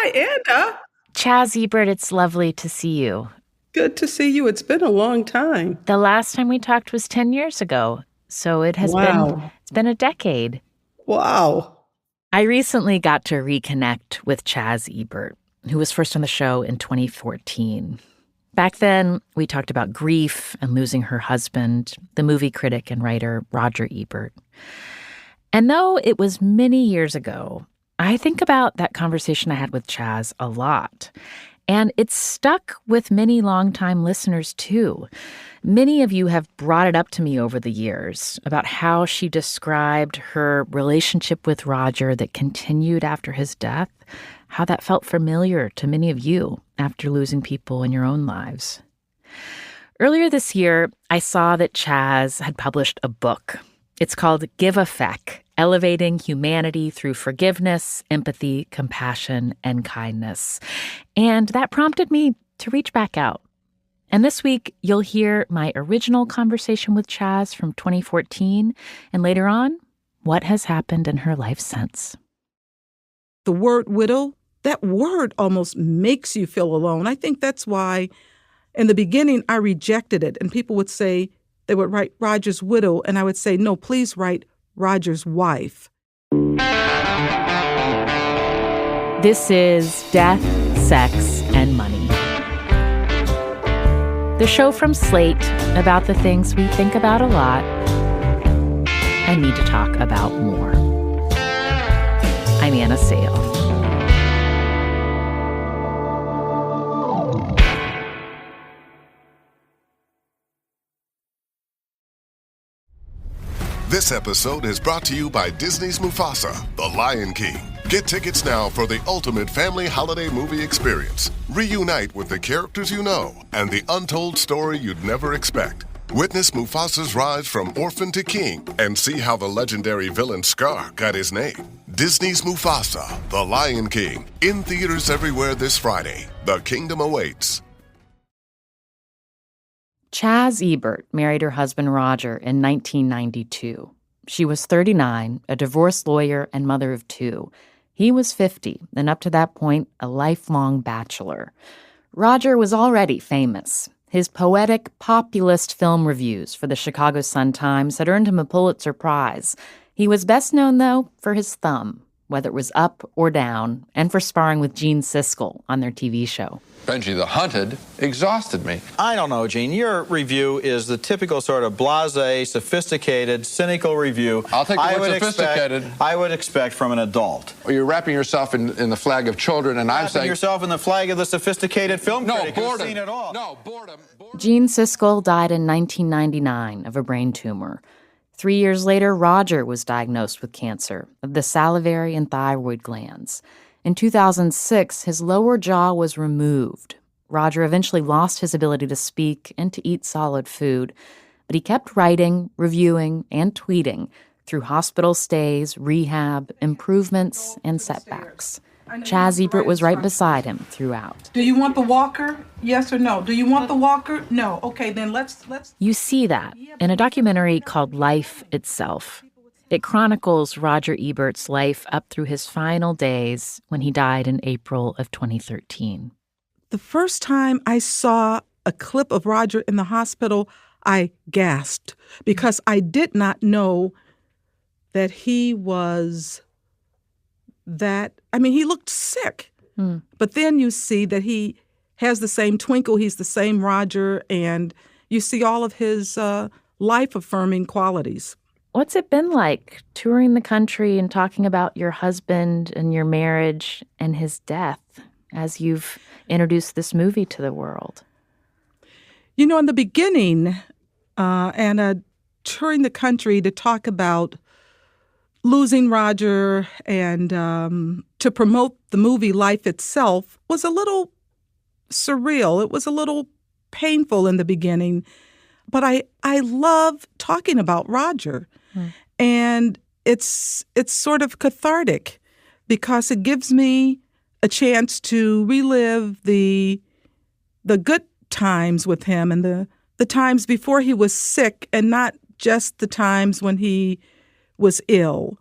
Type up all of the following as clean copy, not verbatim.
Hi, Anna. Chaz Ebert, it's lovely to see you. Good to see you. It's been a long time. The last time we talked was 10 years ago, so it's been a decade. Wow. I recently got to reconnect with Chaz Ebert, who was first on the show in 2014. Back then, we talked about grief and losing her husband, the movie critic and writer Roger Ebert. And though it was many years ago, I think about that conversation I had with Chaz a lot. And it's stuck with many longtime listeners, too. Many of you have brought it up to me over the years about how she described her relationship with Roger that continued after his death, how that felt familiar to many of you after losing people in your own lives. Earlier this year, I saw that Chaz had published a book. It's called Give a Feck, Elevating Humanity Through Forgiveness, Empathy, Compassion, and Kindness. And that prompted me to reach back out. And this week, you'll hear my original conversation with Chaz from 2014, and later on, what has happened in her life since. The word widow, that word almost makes you feel alone. I think that's why in the beginning I rejected it. And people would say, they would write Roger's widow, and I would say, no, please write Roger's wife. This is Death, Sex, and Money. The show from Slate about the things we think about a lot and need to talk about more. I'm Anna Sale. This episode is brought to you by Disney's Mufasa, The Lion King. Get tickets now for the ultimate family holiday movie experience. Reunite with the characters you know and the untold story you'd never expect. Witness Mufasa's rise from orphan to king and see how the legendary villain Scar got his name. Disney's Mufasa, The Lion King. In theaters everywhere this Friday. The kingdom awaits. Chaz Ebert married her husband Roger in 1992. She was 39, a divorced lawyer and mother of two. He was 50, and up to that point, a lifelong bachelor. Roger was already famous. His poetic, populist film reviews for the Chicago Sun-Times had earned him a Pulitzer Prize. He was best known, though, for his thumb, whether it was up or down, and for sparring with Gene Siskel on their TV show. Benji the Hunted exhausted me. I don't know, Gene. Your review is the typical sort of blasé, sophisticated, cynical review. I'll take the word sophisticated. I would expect from an adult. Or you're wrapping yourself in the flag of children, and I'm saying... Wrapping yourself in the flag of the sophisticated film critic who's seen it all. No, boredom. Gene Siskel died in 1999 of a brain tumor. 3 years later, Roger was diagnosed with cancer of the salivary and thyroid glands. In 2006, his lower jaw was removed. Roger eventually lost his ability to speak and to eat solid food, but he kept writing, reviewing, and tweeting through hospital stays, rehab, improvements, and setbacks. Chaz Ebert was right beside him throughout. Do you want the walker? Yes or no? Do you want the walker? No. Okay, then let's... You see that in a documentary called Life Itself. It chronicles Roger Ebert's life up through his final days when he died in April of 2013. The first time I saw a clip of Roger in the hospital, I gasped because I did not know that he was that. I mean, he looked sick. But then you see that he has the same twinkle. He's the same Roger, and you see all of his life-affirming qualities. What's it been like touring the country and talking about your husband and your marriage and his death as you've introduced this movie to the world? You know, in the beginning, Anna, touring the country to talk about losing Roger and to promote the movie Life Itself was a little surreal. It was a little painful in the beginning. But I love talking about Roger. And it's sort of cathartic because it gives me a chance to relive the good times with him and the times before he was sick and not just the times when he was ill.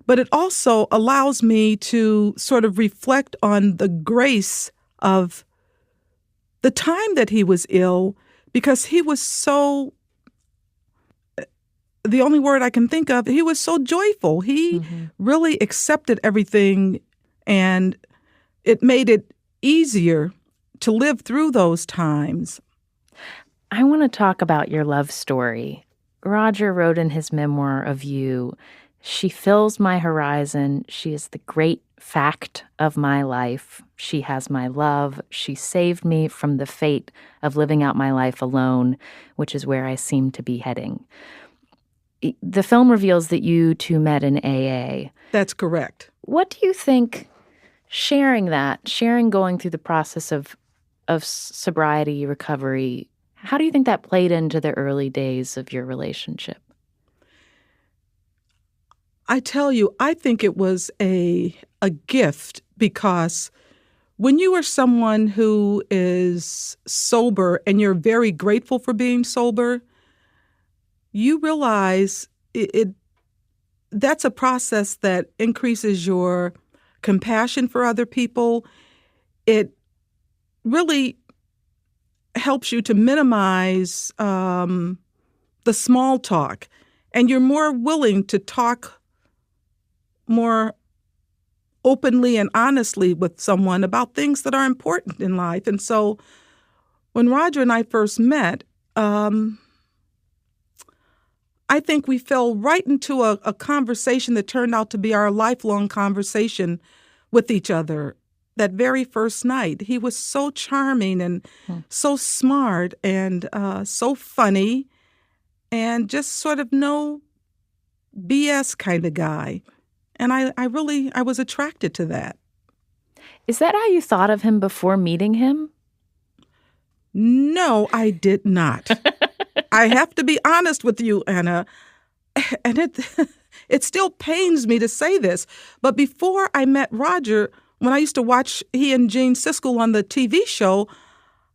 but it also allows me to sort of reflect on the grace of the time that he was ill, because he was so, the only word I can think of, he was so joyful. He really accepted everything, and it made it easier to live through those times. I want to talk about your love story. Roger wrote in his memoir of you, "She fills my horizon. She is the great fact of my life. She has my love. She saved me from the fate of living out my life alone, which is where I seem to be heading." The film reveals that you two met in AA. That's correct. What do you think sharing going through the process of sobriety, recovery, how do you think that played into the early days of your relationship? I tell you, I think it was a gift, because when you are someone who is sober and you're very grateful for being sober, you realize that's a process that increases your compassion for other people. It really helps you to minimize the small talk, and you're more willing to talk more openly and honestly with someone about things that are important in life. And so when Roger and I first met, I think we fell right into a conversation that turned out to be our lifelong conversation with each other. That very first night, he was so charming and so smart and so funny, and just sort of no BS kind of guy. And I was attracted to that. Is that how you thought of him before meeting him? No, I did not. I have to be honest with you, Anna, and it still pains me to say this, but before I met Roger, when I used to watch he and Gene Siskel on the TV show,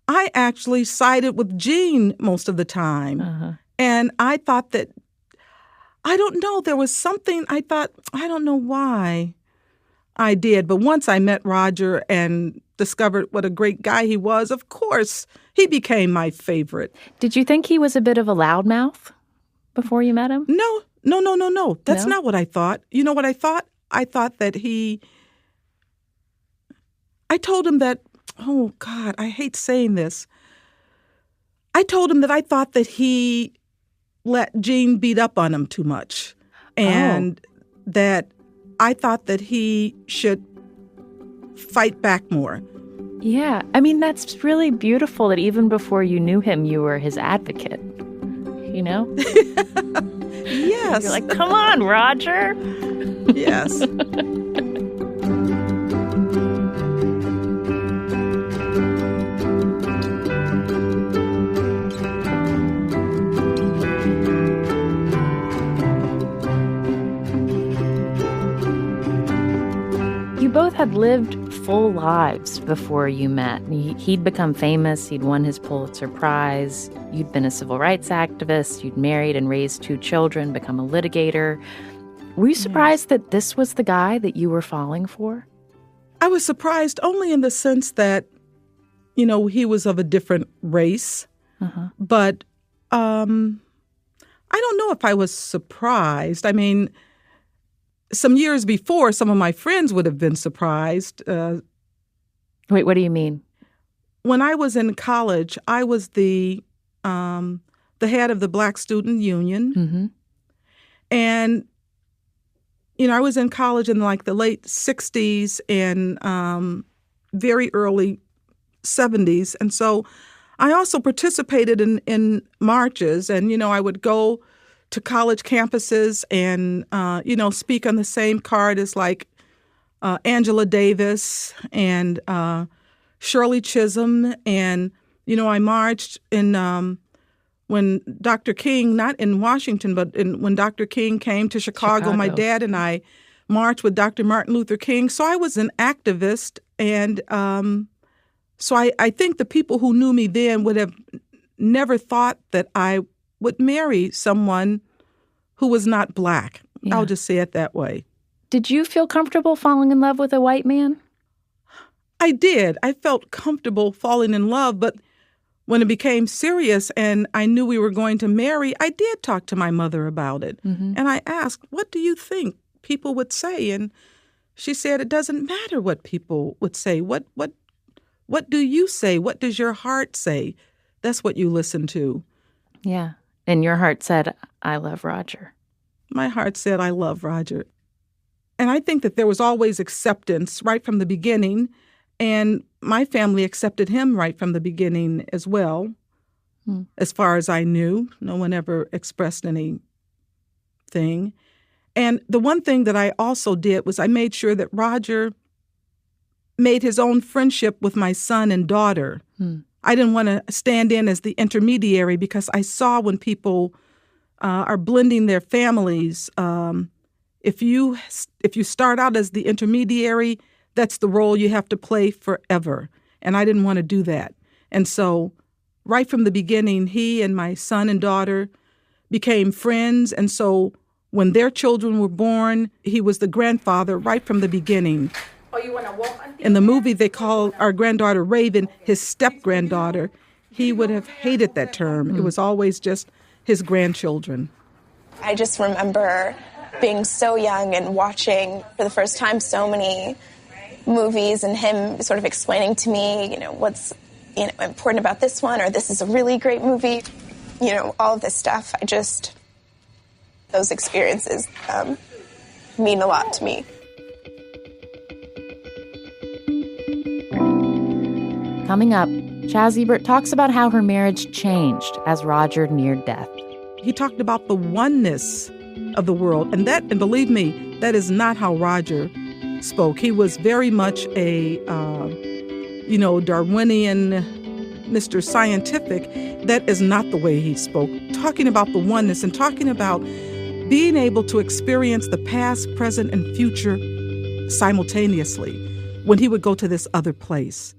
I actually sided with Gene most of the time. And I thought that, I don't know, there was something I thought, I don't know why I did. But once I met Roger and discovered what a great guy he was, of course, he became my favorite. Did you think he was a bit of a loudmouth before you met him? No. That's not what I thought. You know what I thought? I thought that I told him that, oh God, I hate saying this. I told him that I thought that he let Gene beat up on him too much. And that I thought that he should fight back more. Yeah. I mean, that's really beautiful that even before you knew him, you were his advocate. You know? Yes. You're like, come on, Roger. Yes. You both had lived full lives before you met. He'd become famous. He'd won his Pulitzer Prize. You'd been a civil rights activist. You'd married and raised 2 children, become a litigator. Were you surprised that this was the guy that you were falling for? I was surprised only in the sense that, he was of a different race. But I don't know if I was surprised. I mean, some years before, some of my friends would have been surprised. Wait, what do you mean? When I was in college, I was the head of the Black Student Union. And, I was in college in like the late 60s and very early 70s. And so I also participated in marches, and, I would go to college campuses and, speak on the same card as like Angela Davis and Shirley Chisholm. And, I marched in when Dr. King, not in Washington, but when Dr. King came to Chicago, my dad and I marched with Dr. Martin Luther King. So I was an activist. And so I think the people who knew me then would have never thought that I would marry someone who was not Black. I'll just say it that way. Did you feel comfortable falling in love with a white man? I did. I felt comfortable falling in love, but when it became serious and I knew we were going to marry, I did talk to my mother about it. Mm-hmm. And I asked, what do you think people would say? And she said, it doesn't matter what people would say. What do you say? What does your heart say? That's what you listen to. Yeah. And your heart said, I love Roger. My heart said, I love Roger. And I think that there was always acceptance right from the beginning. And my family accepted him right from the beginning as well. As far as I knew, no one ever expressed anything. And the one thing that I also did was I made sure that Roger made his own friendship with my son and daughter. I didn't want to stand in as the intermediary because I saw when people are blending their families, if you start out as the intermediary, that's the role you have to play forever. And I didn't want to do that. And so right from the beginning, he and my son and daughter became friends. And so when their children were born, he was the grandfather right from the beginning. In the movie, they call our granddaughter Raven his step-granddaughter. He would have hated that term. It was always just his grandchildren. I just remember being so young and watching for the first time so many movies and him sort of explaining to me, what's, important about this one, or this is a really great movie, all of this stuff. Those experiences mean a lot to me. Coming up, Chaz Ebert talks about how her marriage changed as Roger neared death. He talked about the oneness of the world. And believe me, that is not how Roger spoke. He was very much a, Darwinian, Mr. Scientific. That is not the way he spoke. Talking about the oneness and talking about being able to experience the past, present, and future simultaneously when he would go to this other place.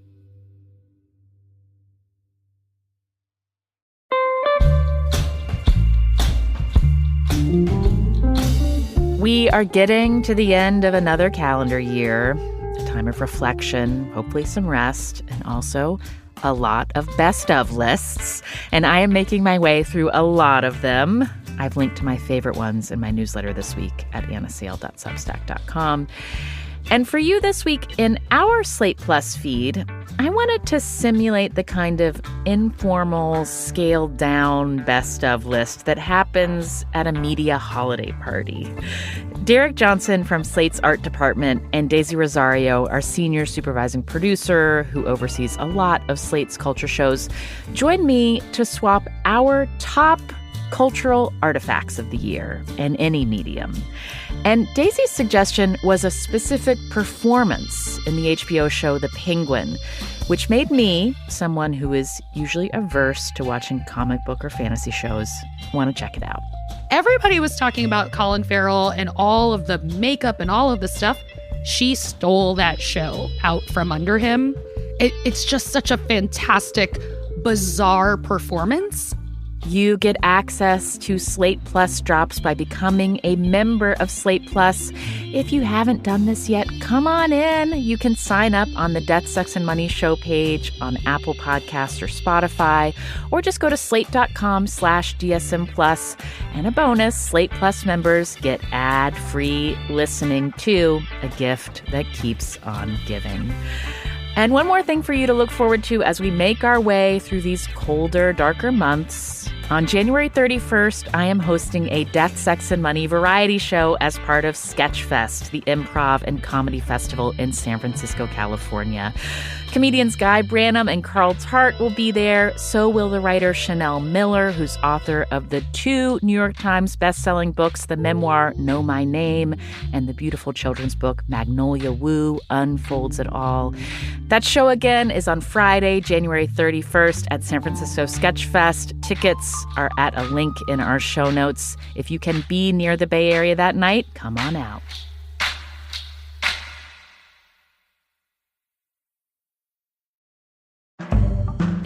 We are getting to the end of another calendar year, a time of reflection, hopefully some rest, and also a lot of best of lists. And I am making my way through a lot of them. I've linked to my favorite ones in my newsletter this week at annasale.substack.com. And for you this week in our Slate Plus feed, I wanted to simulate the kind of informal, scaled-down best-of list that happens at a media holiday party. Derek Johnson from Slate's art department and Daisy Rosario, our senior supervising producer who oversees a lot of Slate's culture shows, joined me to swap our top cultural artifacts of the year in any medium. And Daisy's suggestion was a specific performance in the HBO show The Penguin, which made me, someone who is usually averse to watching comic book or fantasy shows, want to check it out. Everybody was talking about Colin Farrell and all of the makeup and all of the stuff. She stole that show out from under him. It's just such a fantastic, bizarre performance. You get access to Slate Plus drops by becoming a member of Slate Plus. If you haven't done this yet, come on in. You can sign up on the Death, Sex, and Money show page on Apple Podcasts or Spotify, or just go to slate.com/DSM Plus. And a bonus, Slate Plus members get ad-free listening to a gift that keeps on giving. And one more thing for you to look forward to as we make our way through these colder, darker months. On January 31st, I am hosting a Death, Sex, and Money variety show as part of Sketchfest, the improv and comedy festival in San Francisco, California. Comedians Guy Branum and Carl Tart will be there. So will the writer Chanel Miller, who's author of the 2 New York Times bestselling books, the memoir Know My Name and the beautiful children's book Magnolia Wu Unfolds It All. That show again is on Friday, January 31st at San Francisco Sketchfest. Tickets are at a link in our show notes. If you can be near the Bay Area that night, come on out.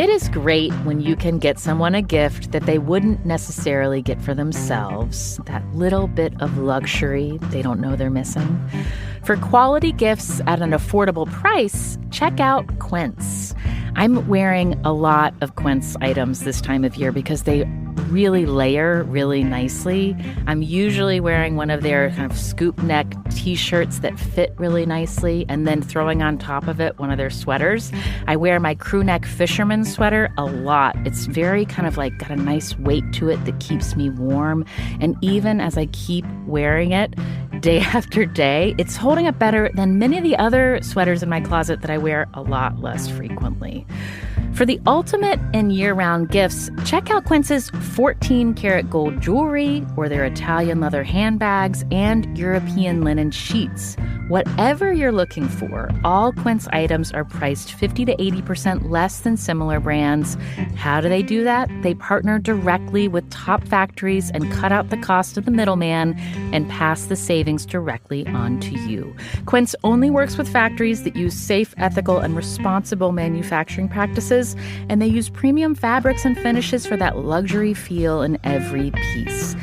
It is great when you can get someone a gift that they wouldn't necessarily get for themselves, that little bit of luxury they don't know they're missing. For quality gifts at an affordable price, check out Quince. I'm wearing a lot of Quince items this time of year because they really layer really nicely. I'm usually wearing one of their kind of scoop neck t-shirts that fit really nicely and then throwing on top of it one of their sweaters. I wear my crew neck fisherman sweater a lot. It's very kind of like got a nice weight to it that keeps me warm. And even as I keep wearing it day after day, it's holding up better than many of the other sweaters in my closet that I wear a lot less frequently. For the ultimate in year-round gifts, check out Quince's 14-karat gold jewelry or their Italian leather handbags and European linen sheets. Whatever you're looking for, all Quince items are priced 50 to 80% less than similar brands. How do they do that? They partner directly with top factories and cut out the cost of the middleman and pass the savings directly on to you. Quince only works with factories that use safe, ethical, and responsible manufacturing practices, and they use premium fabrics and finishes for that luxury feel in every piece.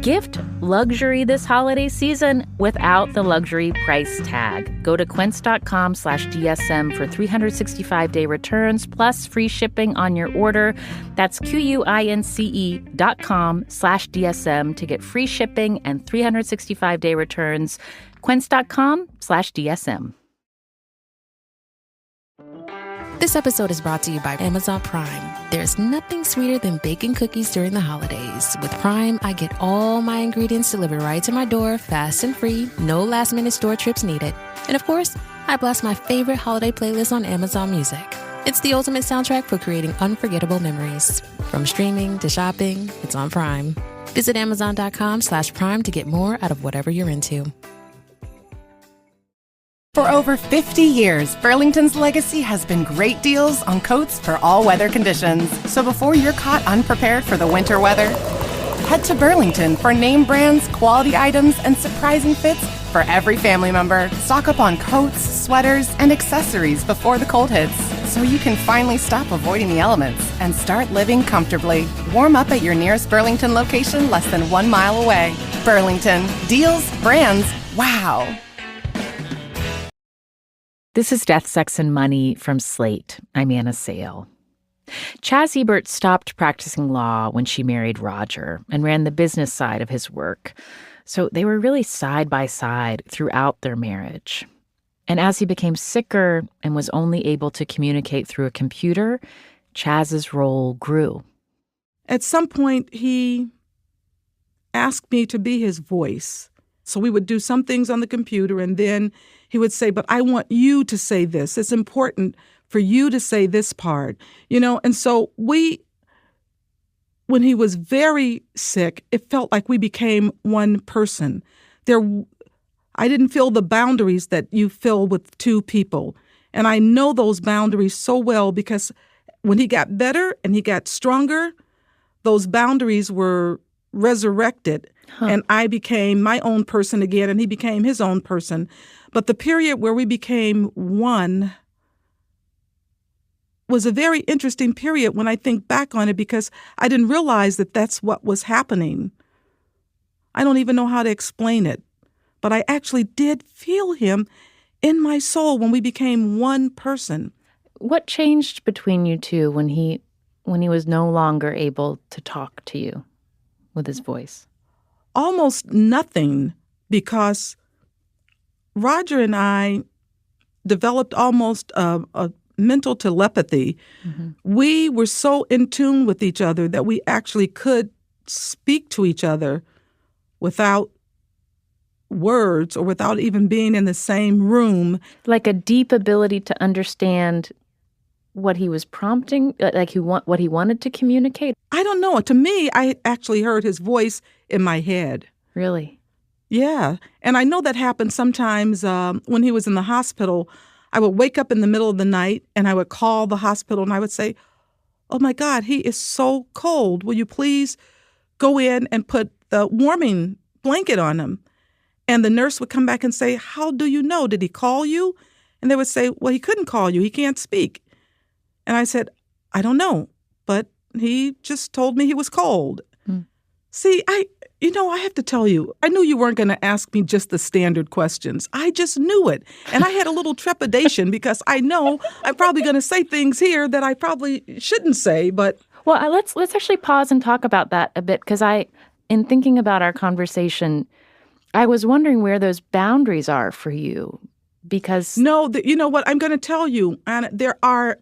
Gift luxury this holiday season without the luxury price tag. Go to quince.com/DSM for 365-day returns plus free shipping on your order. That's QUINCE.com/DSM to get free shipping and 365-day returns. Quince.com/DSM. This episode is brought to you by Amazon Prime. There's nothing sweeter than baking cookies during the holidays. With Prime, I get all my ingredients delivered right to my door, fast and free, no last-minute store trips needed. And of course, I blast my favorite holiday playlist on Amazon Music. It's the ultimate soundtrack for creating unforgettable memories. From streaming to shopping, it's on Prime. Visit Amazon.com/Prime to get more out of whatever you're into. For over 50 years, Burlington's legacy has been great deals on coats for all weather conditions. So before you're caught unprepared for the winter weather, head to Burlington for name brands, quality items, and surprising fits for every family member. Stock up on coats, sweaters, and accessories before the cold hits, so you can finally stop avoiding the elements and start living comfortably. Warm up at your nearest Burlington location less than 1 mile away. Burlington. Deals, brands, wow. This is Death, Sex, and Money from Slate. I'm Anna Sale. Chaz Ebert stopped practicing law when she married Roger and ran the business side of his work. So they were really side by side throughout their marriage. And as he became sicker and was only able to communicate through a computer, Chaz's role grew. At some point, he asked me to be his voice. So we would do some things on the computer, and then he would say, but I want you to say this. It's important for you to say this part, And so when he was very sick, it felt like we became one person. I didn't feel the boundaries that you feel with two people. And I know those boundaries so well because when he got better and he got stronger, those boundaries were resurrected. And I became my own person again, and he became his own person. But the period where we became one was a very interesting period when I think back on it, because I didn't realize that that's what was happening. I don't even know how to explain it, but I actually did feel him in my soul when we became one person. What changed between you two when he was no longer able to talk to you with his voice? Almost nothing, because Roger and I developed almost a mental telepathy. Mm-hmm. We were so in tune with each other that we actually could speak to each other without words or without even being in the same room. Like a deep ability to understand what he was prompting, what he wanted to communicate? I don't know. To me, I actually heard his voice in my head. Really? Yeah. And I know that happened sometimes when he was in the hospital. I would wake up in the middle of the night and I would call the hospital and I would say, oh my God, he is so cold. Will you please go in and put the warming blanket on him? And the nurse would come back and say, how do you know? Did he call you? And they would say, well, he couldn't call you. He can't speak. And I said, I don't know, but he just told me he was cold. See, I have to tell you, I knew you weren't going to ask me just the standard questions. I just knew it. And I had a little trepidation because I know I'm probably going to say things here that I probably shouldn't say, but... Well, let's actually pause and talk about that a bit, because in thinking about our conversation, I was wondering where those boundaries are for you, because... No, you know what? I'm going to tell you, Anna, there are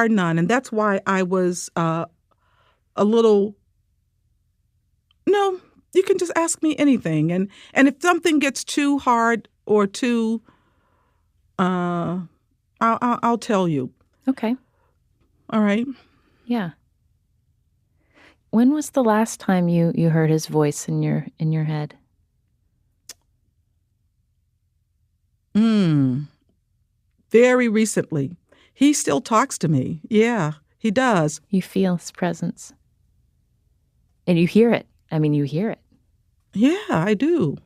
none. And that's why I was a little... No, you can just ask me anything. And if something gets too hard or too... I'll tell you. Okay. All right. Yeah. When was the last time you heard his voice in your head? Very recently. He still talks to me. Yeah, he does. You feel his presence. And you hear it. I mean, you hear it. Yeah, I do.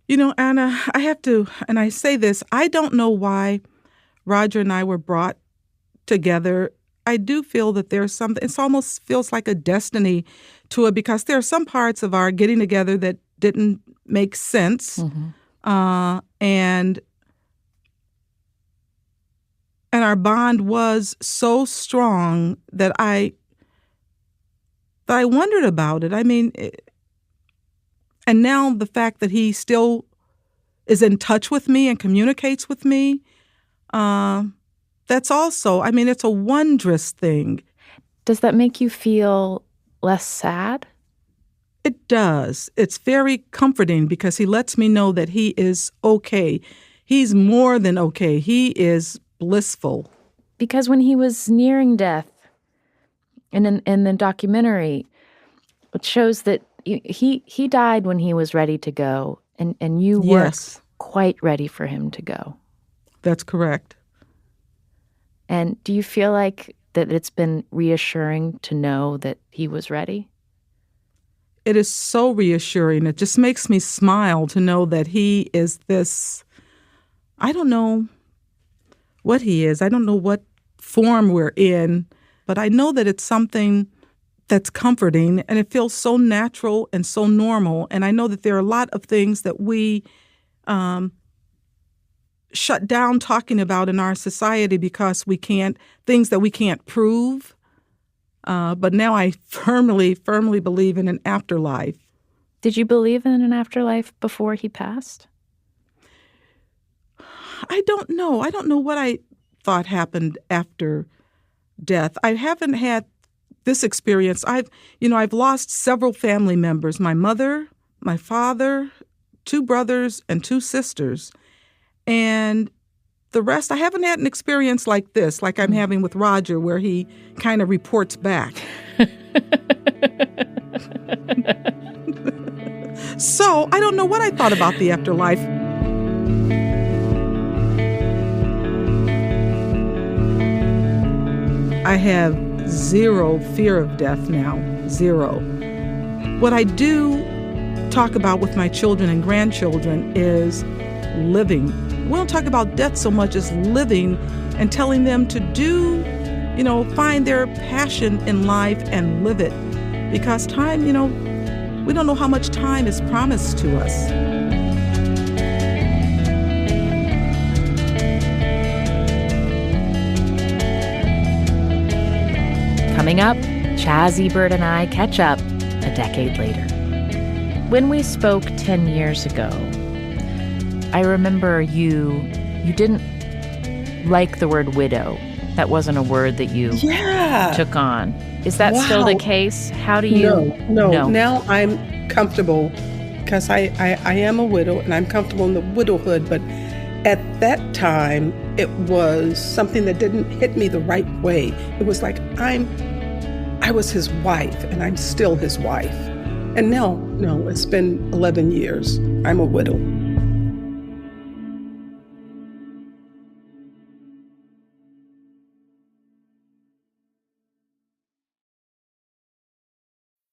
You know, Anna, I have to, and I say this, I don't know why Roger and I were brought together. I do feel that there's something, it almost feels like a destiny to it, because there are some parts of our getting together that didn't make sense. And our bond was so strong that I wondered about it. I mean, and now the fact that he still is in touch with me and communicates with me, that's also, I mean, it's a wondrous thing. Does that make you feel less sad? It does. It's very comforting because he lets me know that he is okay. He's more than okay. He is blissful. Because when he was nearing death, in the documentary, it shows that he died when he was ready to go, and you weren't quite ready for him to go. That's correct. And do you feel like that it's been reassuring to know that he was ready? It is so reassuring. It just makes me smile to know that he is this, I don't know what he is. I don't know what form we're in, but I know that it's something that's comforting, and it feels so natural and so normal. And I know that there are a lot of things that we shut down talking about in our society because things that we can't prove. But now I firmly believe in an afterlife. Did you believe in an afterlife before he passed? I don't know. I don't know what I thought happened after death. I haven't had this experience. I've lost several family members, my mother, my father, 2 brothers, and 2 sisters. And the rest, I haven't had an experience like this, like I'm having with Roger, where he kind of reports back. So I don't know what I thought about the afterlife. I have 0 fear of death now, 0. What I do talk about with my children and grandchildren is living. We don't talk about death so much as living, and telling them to do, find their passion in life and live it. Because time, we don't know how much time is promised to us. Coming up, Chaz Ebert and I catch up a decade later. When we spoke 10 years ago, I remember you didn't like the word widow. That wasn't a word that you took on. Is that still the case? How do you... No. Now I'm comfortable because I am a widow and I'm comfortable in the widowhood. But at that time, it was something that didn't hit me the right way. It was like I was his wife and I'm still his wife. And no, it's been 11 years. I'm a widow.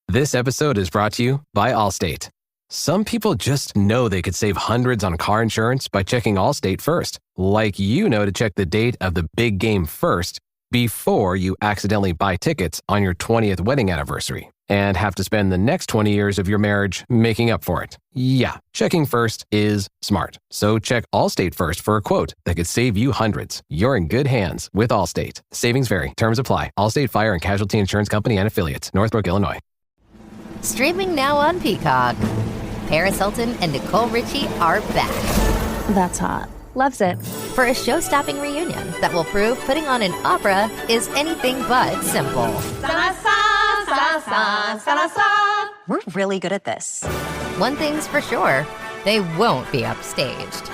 This episode is brought to you by Allstate. Some people just know they could save hundreds on car insurance by checking Allstate first. Like to check the date of the big game first before you accidentally buy tickets on your 20th wedding anniversary and have to spend the next 20 years of your marriage making up for it. Yeah, checking first is smart. So check Allstate first for a quote that could save you hundreds. You're in good hands with Allstate. Savings vary. Terms apply. Allstate Fire and Casualty Insurance Company and Affiliates. Northbrook, Illinois. Streaming now on Peacock. Paris Hilton and Nicole Richie are back. That's hot. Loves it. For a show-stopping reunion that will prove putting on an opera is anything but simple. We're really good at this. One thing's for sure, they won't be upstaged.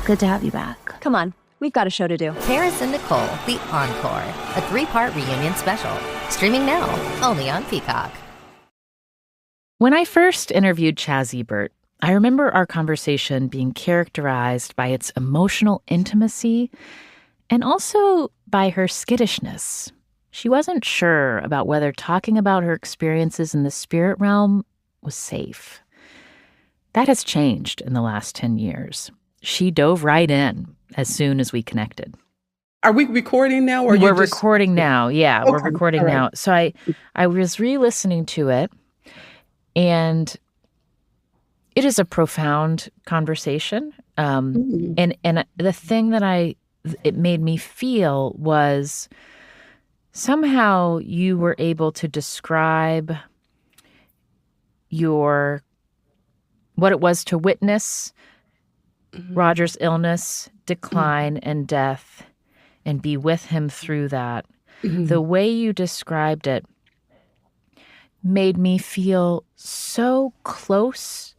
Good to have you back. Come on, we've got a show to do. Paris and Nicole, The Encore, a 3-part reunion special. Streaming now, only on Peacock. When I first interviewed Chaz Ebert, I remember our conversation being characterized by its emotional intimacy and also by her skittishness. She wasn't sure about whether talking about her experiences in the spirit realm was safe. That has changed in the last 10 years. She dove right in as soon as we connected. Are we recording now? Or we're recording now. Yeah, okay. We're recording right. now. So I was re-listening to it, and it is a profound conversation. And the thing that it made me feel was somehow you were able to describe what it was to witness Roger's illness, decline, and death, and be with him through that. The way you described it made me feel so close,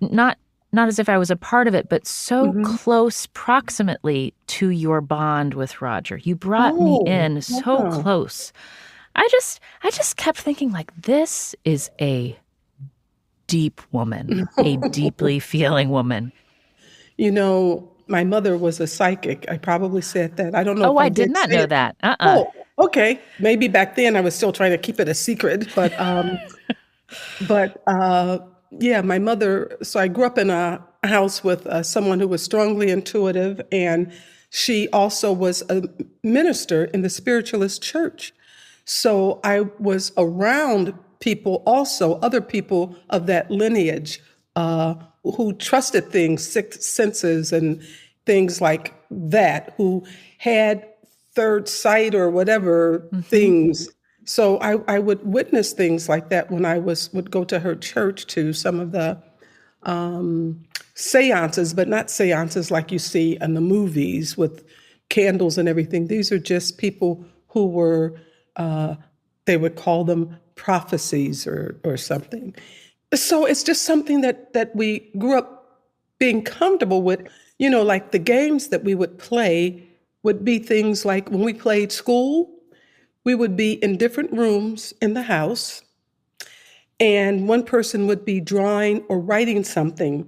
not as if I was a part of it, but so close proximately to your bond with Roger. You brought me in so close. I just kept thinking, like, this is a deep woman, a deeply feeling woman. You know, my mother was a psychic. I probably said that. I don't know. Oh, I did not know that. Oh, okay. Maybe back then I was still trying to keep it a secret, but yeah, my mother. So I grew up in a house with someone who was strongly intuitive, and she also was a minister in the spiritualist church. So I was around people, also other people of that lineage, who trusted things, sixth senses and things like that, who had third sight or whatever things. So I would witness things like that when I would go to her church to some of the seances, but not seances like you see in the movies with candles and everything. These are just people who were, they would call them prophecies or something. So it's just something that we grew up being comfortable with. You know, like the games that we would play would be things like when we played school, we would be in different rooms in the house, and one person would be drawing or writing something.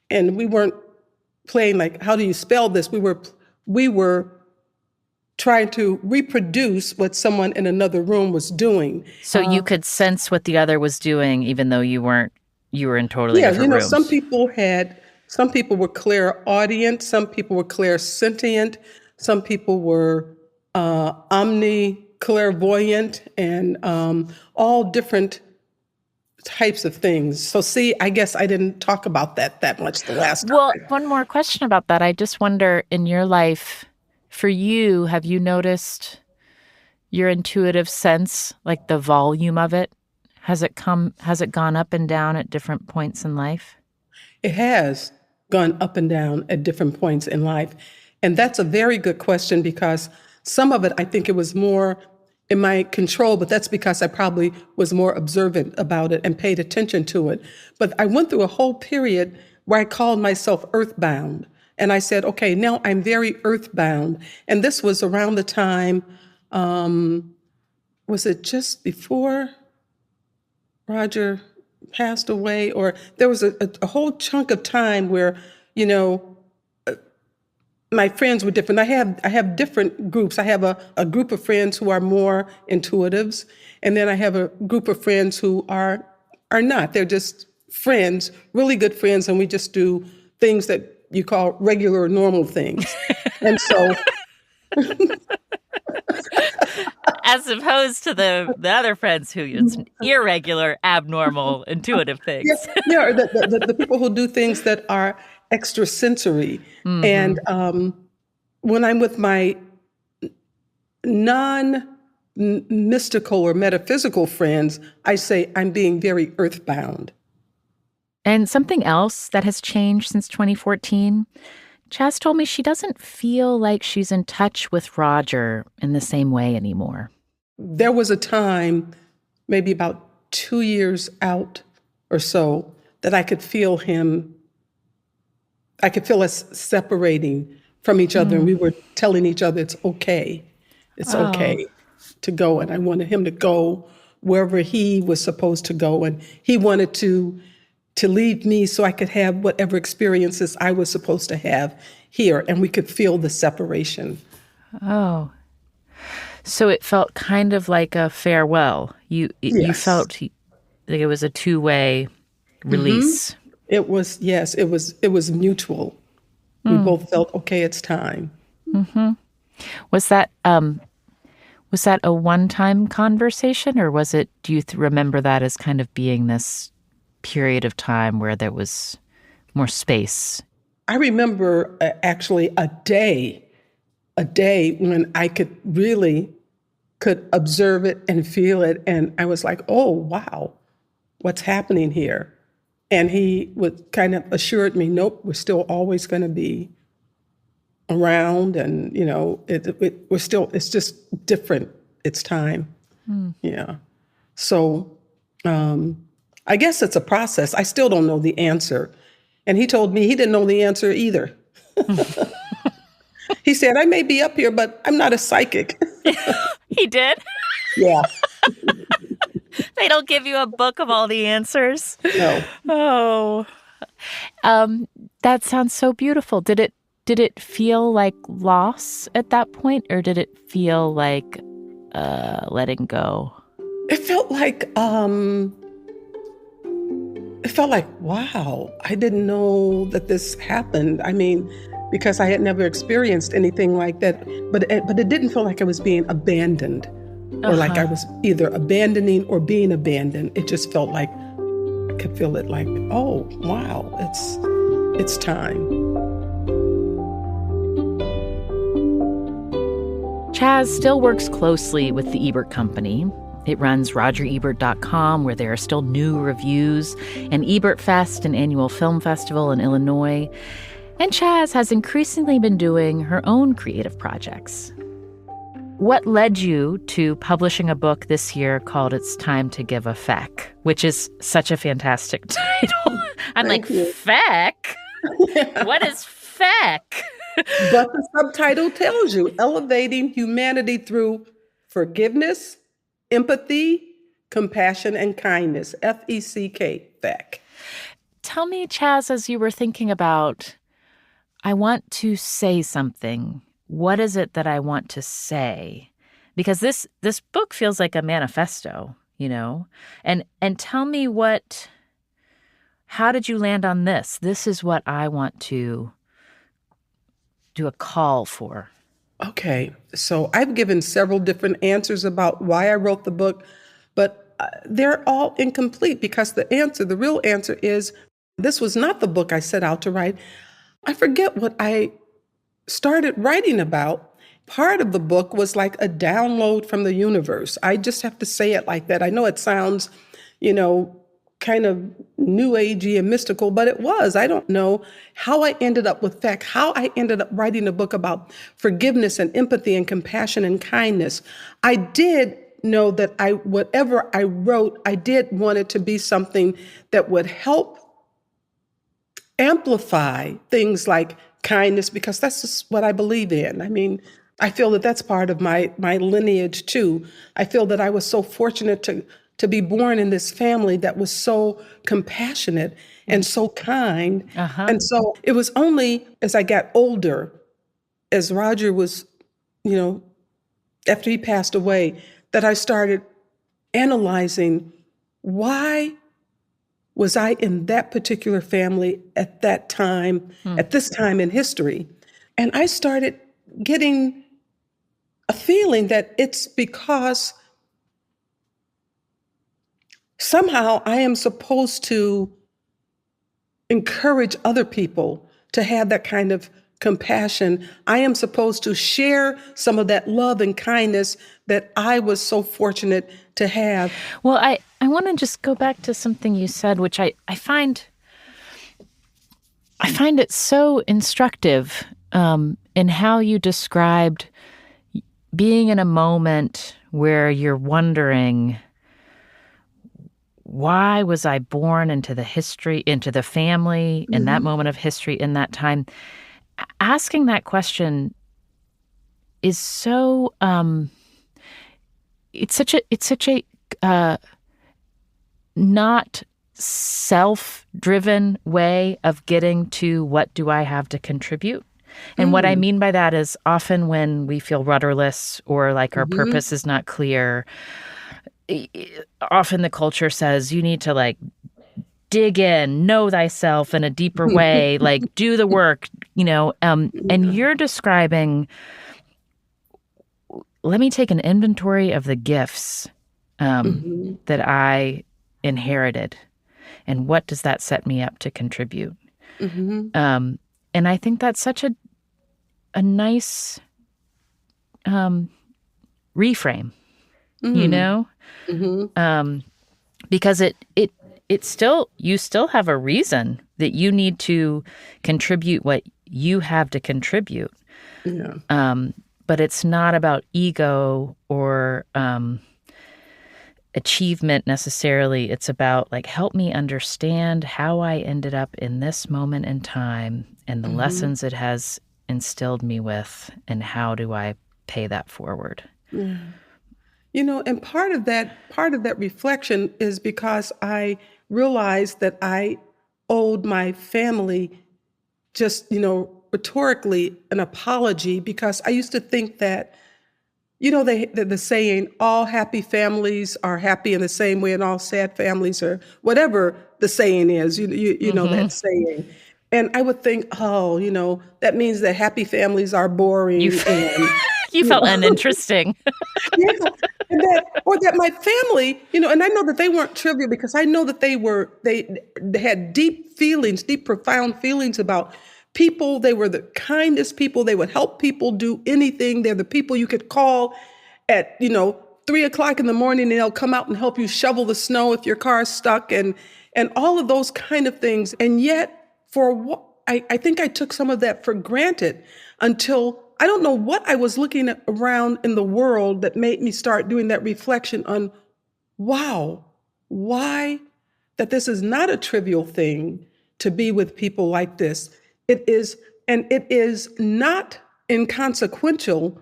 And we weren't playing like, how do you spell this? We were trying to reproduce what someone in another room was doing. So you could sense what the other was doing, even though you were in totally different rooms. Some people were clairaudient, some people were clairsentient, some people were omni-clairvoyant, and all different types of things. So see, I guess I didn't talk about that much the last time. Well, one more question about that. I just wonder, in your life, for you, have you noticed your intuitive sense, like the volume of it? Has it gone up and down at different points in life? It has gone up and down at different points in life. And that's a very good question, because some of it, I think it was more in my control, but that's because I probably was more observant about it and paid attention to it. But I went through a whole period where I called myself earthbound. And I said, okay, now I'm very earthbound. And this was around the time, was it just before Roger passed away? Or there was a whole chunk of time where, you know, my friends were different. I have different groups. I have a group of friends who are more intuitives, and then I have a group of friends who are not. They're just friends, really good friends, and we just do things that you call regular or normal things. And so As opposed to the other friends who use irregular, abnormal, intuitive things. Or the people who do things that are extrasensory. Mm-hmm. And when I'm with my non-mystical or metaphysical friends, I say I'm being very earthbound. And something else that has changed since 2014, Chaz told me she doesn't feel like she's in touch with Roger in the same way anymore. There was a time, maybe about 2 years out or so, that I could feel him, I could feel us separating from each other. And we were telling each other it's okay. It's okay to go. And I wanted him to go wherever he was supposed to go. And he wanted to leave me so I could have whatever experiences I was supposed to have here. And we could feel the separation. Oh. So it felt kind of like a farewell. You felt like it was a two-way release. Mm-hmm. It was mutual. We both felt, okay, it's time. Mm-hmm. Was that a one-time conversation, or was it, do you remember that as kind of being this period of time where there was more space? I remember actually a day when I could observe it and feel it. And I was like, oh, wow, what's happening here? And he would kind of assured me, nope, we're still always going to be around. And, it's just different. It's time. Yeah. So I guess it's a process. I still don't know the answer. And he told me he didn't know the answer either. He said, I may be up here, but I'm not a psychic. He did? Yeah. They don't give you a book of all the answers? No. Oh. That sounds so beautiful. Did it feel like loss at that point, or did it feel like letting go? It felt like wow, I didn't know that this happened. I mean, because I had never experienced anything like that, but it didn't feel like I was being abandoned or like I was either abandoning or being abandoned. It just felt like, I could feel it like, oh, wow, it's time. Chaz still works closely with the Ebert Company. It runs RogerEbert.com, where there are still new reviews, and Ebert Fest, an annual film festival in Illinois. And Chaz has increasingly been doing her own creative projects. What led you to publishing a book this year called It's Time to Give a Feck, which is such a fantastic title? I'm Thank you. Feck? What is feck? But the subtitle tells you, elevating humanity through forgiveness, empathy, compassion, and kindness. F-E-C-K, feck. Tell me, Chaz, as you were thinking about, I want to say something. What is it that I want to say? Because this book feels like a manifesto, And tell me how did you land on this? This is what I want to do a call for. Okay, so I've given several different answers about why I wrote the book, but they're all incomplete because the real answer is this was not the book I set out to write. I forget what I started writing about. Part of the book was like a download from the universe. I just have to say it like that. I know it sounds, kind of new agey and mystical, but it was. I don't know how I ended up with feck, how I ended up writing a book about forgiveness and empathy and compassion and kindness. I did know that whatever I wrote, I did want it to be something that would help amplify things like kindness, because that's just what I believe in. I mean, I feel that that's part of my lineage too. I feel that I was so fortunate to be born in this family that was so compassionate and so kind. And so it was only as I got older, as Roger was, after he passed away, that I started analyzing why was I in that particular family at that time, at this time in history. And I started getting feeling that it's because somehow I am supposed to encourage other people to have that kind of compassion. I am supposed to share some of that love and kindness that I was so fortunate to have. Well, I want to just go back to something you said, which I find it so instructive in how you described being in a moment where you're wondering, why was I born into the family, in that moment of history, in that time? Asking that question is so it's such a not self-driven way of getting to what do I have to contribute. And what I mean by that is often when we feel rudderless or like our purpose is not clear, often the culture says you need to like dig in, know thyself in a deeper way, like do the work, and you're describing, let me take an inventory of the gifts that I inherited, and what does that set me up to contribute? And I think that's such a nice reframe, because it still, you still have a reason that you need to contribute what you have to contribute. But it's not about ego or achievement necessarily. It's about like, help me understand how I ended up in this moment in time and the lessons it has instilled me with, and how do I pay that forward? Yeah. And part of that reflection is because I realized that I owed my family just, rhetorically an apology, because I used to think that, the saying, all happy families are happy in the same way and all sad families, or whatever the saying is, you know that saying. And I would think, that means that happy families are boring. You felt uninteresting. Or that my family, and I know that they weren't trivial, because I know that they had deep feelings, deep, profound feelings about people. They were the kindest people. They would help people do anything. They're the people you could call at, 3:00 in the morning, and they'll come out and help you shovel the snow if your car's stuck, and all of those kind of things. And yet, I think I took some of that for granted until I don't know what I was looking at around in the world that made me start doing that reflection on, wow, why that this is not a trivial thing to be with people like this. It is, and it is not inconsequential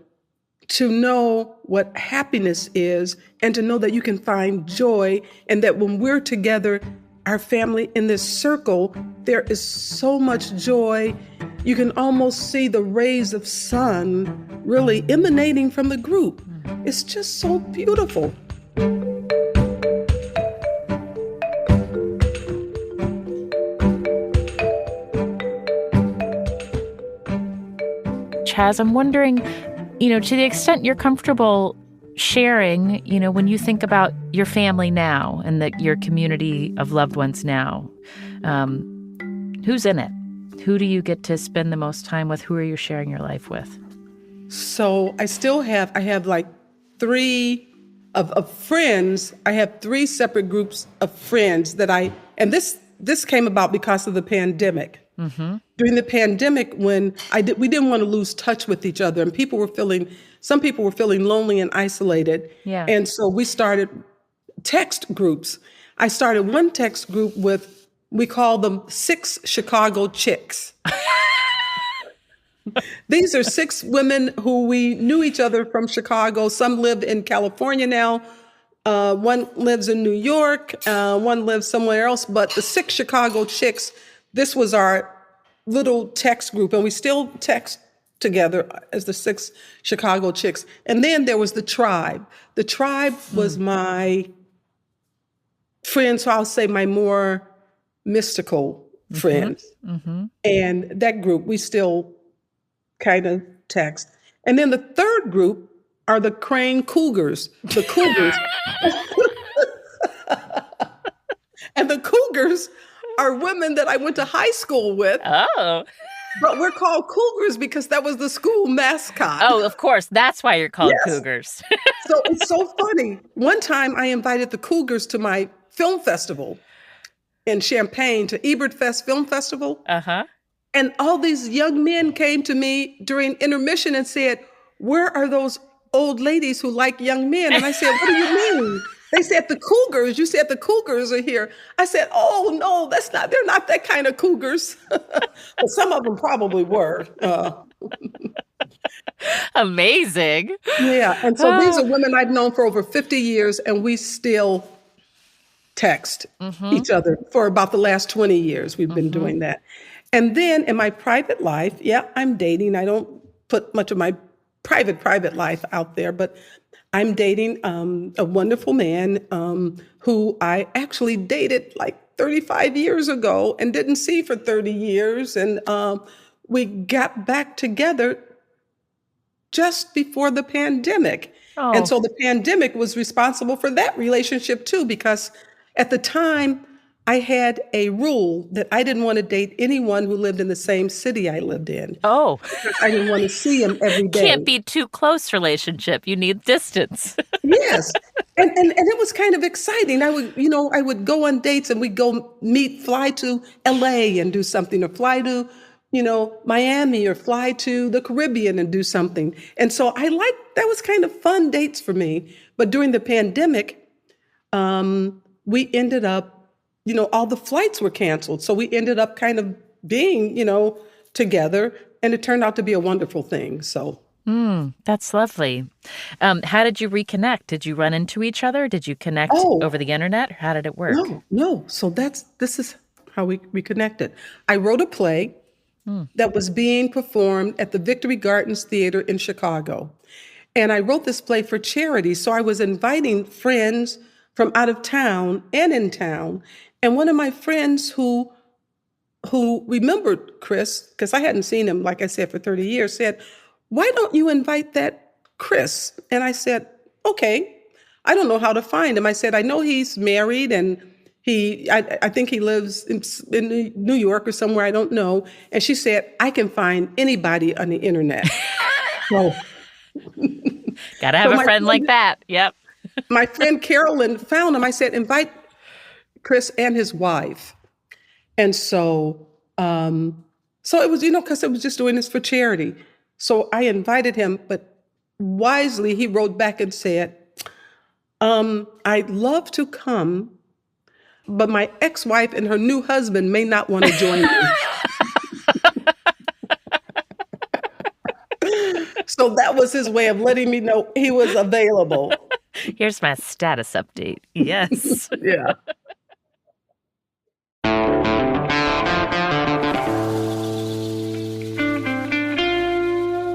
to know what happiness is, and to know that you can find joy, and that when we're together, our family in this circle, there is so much joy. You can almost see the rays of sun really emanating from the group. It's just so beautiful. Chaz, I'm wondering, to the extent you're comfortable sharing, when you think about your family now and your community of loved ones now, who's in it? Who do you get to spend the most time with? Who are you sharing your life with? So I have like three of friends. I have three separate groups of friends and this came about because of the pandemic. During the pandemic, when we didn't want to lose touch with each other, and some people were feeling lonely and isolated. Yeah. And so we started text groups. I started one text group we call them 6 Chicago Chicks. These are 6 women who we knew each other from Chicago. Some live in California now. One lives in New York. One lives somewhere else. But the 6 Chicago Chicks, this was our little text group, and we still text together as the 6 Chicago Chicks. And then there was the Tribe. The Tribe was my friends, so I'll say my more mystical friends. And that group, we still kind of text. And then the third group are the Crane Cougars. The Cougars. And the Cougars are women that I went to high school with. Oh. But we're called Cougars because that was the school mascot. Oh, of course. That's why you're called Yes. Cougars. So it's so funny. One time I invited the Cougars to my film festival in Champaign, to Ebert Fest Film Festival. Uh-huh. And all these young men came to me during intermission and said, "Where are those old ladies who like young men?" And I said, "What do you mean?" They said, "The Cougars. You said the Cougars are here." I said, "Oh, no, they're not that kind of Cougars." But some of them probably were. Amazing. Yeah. And so these are women I've known for over 50 years, and we still text each other for about the last 20 years. We've been doing that. And then in my private life, I'm dating. I don't put much of my private life out there, but I'm dating a wonderful man who I actually dated like 35 years ago and didn't see for 30 years. And we got back together just before the pandemic. Oh. And so the pandemic was responsible for that relationship too, because at the time I had a rule that I didn't want to date anyone who lived in the same city I lived in. Oh. I didn't want to see him every day. Can't be too close relationship. You need distance. Yes. And it was kind of exciting. I would go on dates and we'd go fly to LA and do something, or fly to, Miami, or fly to the Caribbean and do something. And so that was kind of fun dates for me. But during the pandemic, we ended up, all the flights were canceled. So we ended up kind of being, together, and it turned out to be a wonderful thing. So. That's lovely. How did you reconnect? Did you run into each other? Did you connect over the internet? How did it work? No. So this is how we reconnected. I wrote a play that was being performed at the Victory Gardens Theater in Chicago. And I wrote this play for charity. So I was inviting friends from out of town and in town. And one of my friends who remembered Chris, because I hadn't seen him, like I said, for 30 years, said, "Why don't you invite that Chris?" And I said, "Okay, I don't know how to find him." I said, "I know he's married, and I think he lives in New York or somewhere, I don't know." And she said, "I can find anybody on the internet." So, gotta have a friend like that. Yep. My friend Carolyn found him. I said, "Invite Chris and his wife." And so it was, because I was just doing this for charity. So I invited him, but wisely he wrote back and said, "I'd love to come, but my ex-wife and her new husband may not want to join me." So that was his way of letting me know he was available. Here's my status update. Yes. Yeah.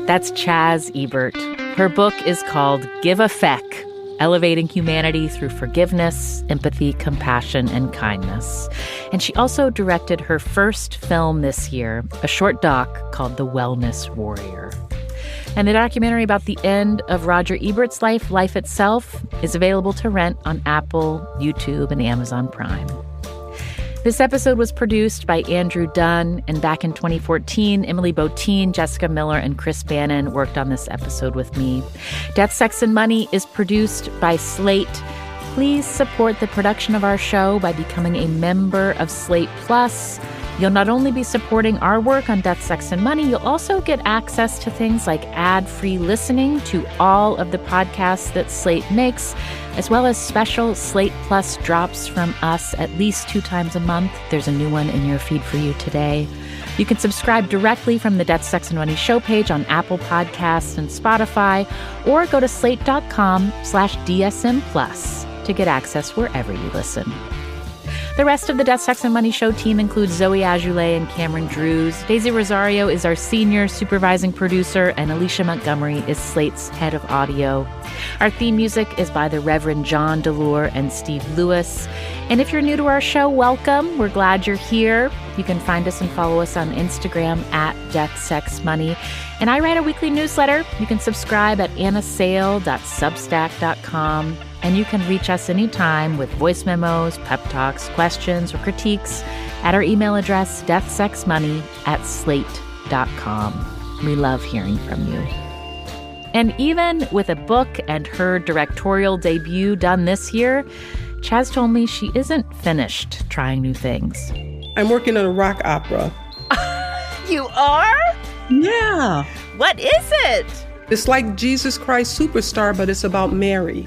That's Chaz Ebert. Her book is called Give a Feck, Elevating Humanity Through Forgiveness, Empathy, Compassion, and Kindness. And she also directed her first film this year, a short doc called The Wellness Warrior. And the documentary about the end of Roger Ebert's life itself, is available to rent on Apple, YouTube, and Amazon Prime. This episode was produced by Andrew Dunn, and back in 2014, Emily Botein, Jessica Miller, and Chris Bannon worked on this episode with me. Death, Sex, and Money is produced by Slate. Please support the production of our show by becoming a member of Slate Plus. You'll not only be supporting our work on Death, Sex, and Money, you'll also get access to things like ad-free listening to all of the podcasts that Slate makes, as well as special Slate Plus drops from us at least 2 times a month. There's a new one in your feed for you today. You can subscribe directly from the Death, Sex, and Money show page on Apple Podcasts and Spotify, or go to slate.com/DSM Plus to get access wherever you listen. The rest of the Death, Sex, and Money show team includes Zoe Azoulay and Cameron Drews. Daisy Rosario is our senior supervising producer, and Alicia Montgomery is Slate's head of audio. Our theme music is by the Reverend John DeLure and Steve Lewis. And if you're new to our show, welcome. We're glad you're here. You can find us and follow us on Instagram at DeathSexMoney. And I write a weekly newsletter. You can subscribe at annasale.substack.com. And you can reach us anytime with voice memos, pep talks, questions, or critiques at our email address, deathsexmoney@slate.com. We love hearing from you. And even with a book and her directorial debut done this year, Chaz told me she isn't finished trying new things. I'm working on a rock opera. You are? Yeah. What is it? It's like Jesus Christ Superstar, but it's about Mary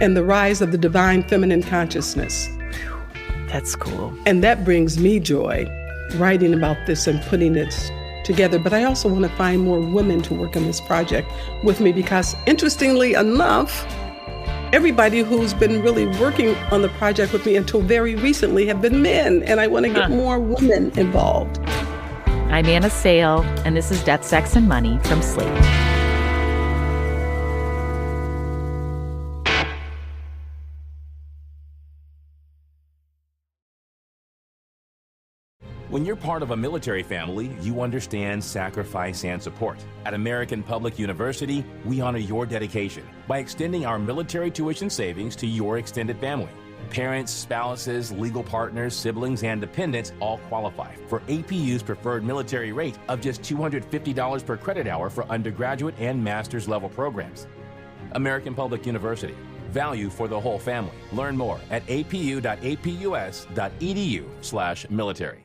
and the rise of the divine feminine consciousness. That's cool. And that brings me joy, writing about this and putting it together. But I also want to find more women to work on this project with me because, interestingly enough, everybody who's been really working on the project with me until very recently have been men, and I want to get more women involved. I'm Anna Sale, and this is Death, Sex, and Money from Slate. When you're part of a military family, you understand sacrifice and support. At American Public University, we honor your dedication by extending our military tuition savings to your extended family. Parents, spouses, legal partners, siblings, and dependents all qualify for APU's preferred military rate of just $250 per credit hour for undergraduate and master's level programs. American Public University. Value for the whole family. Learn more at apu.apus.edu/military.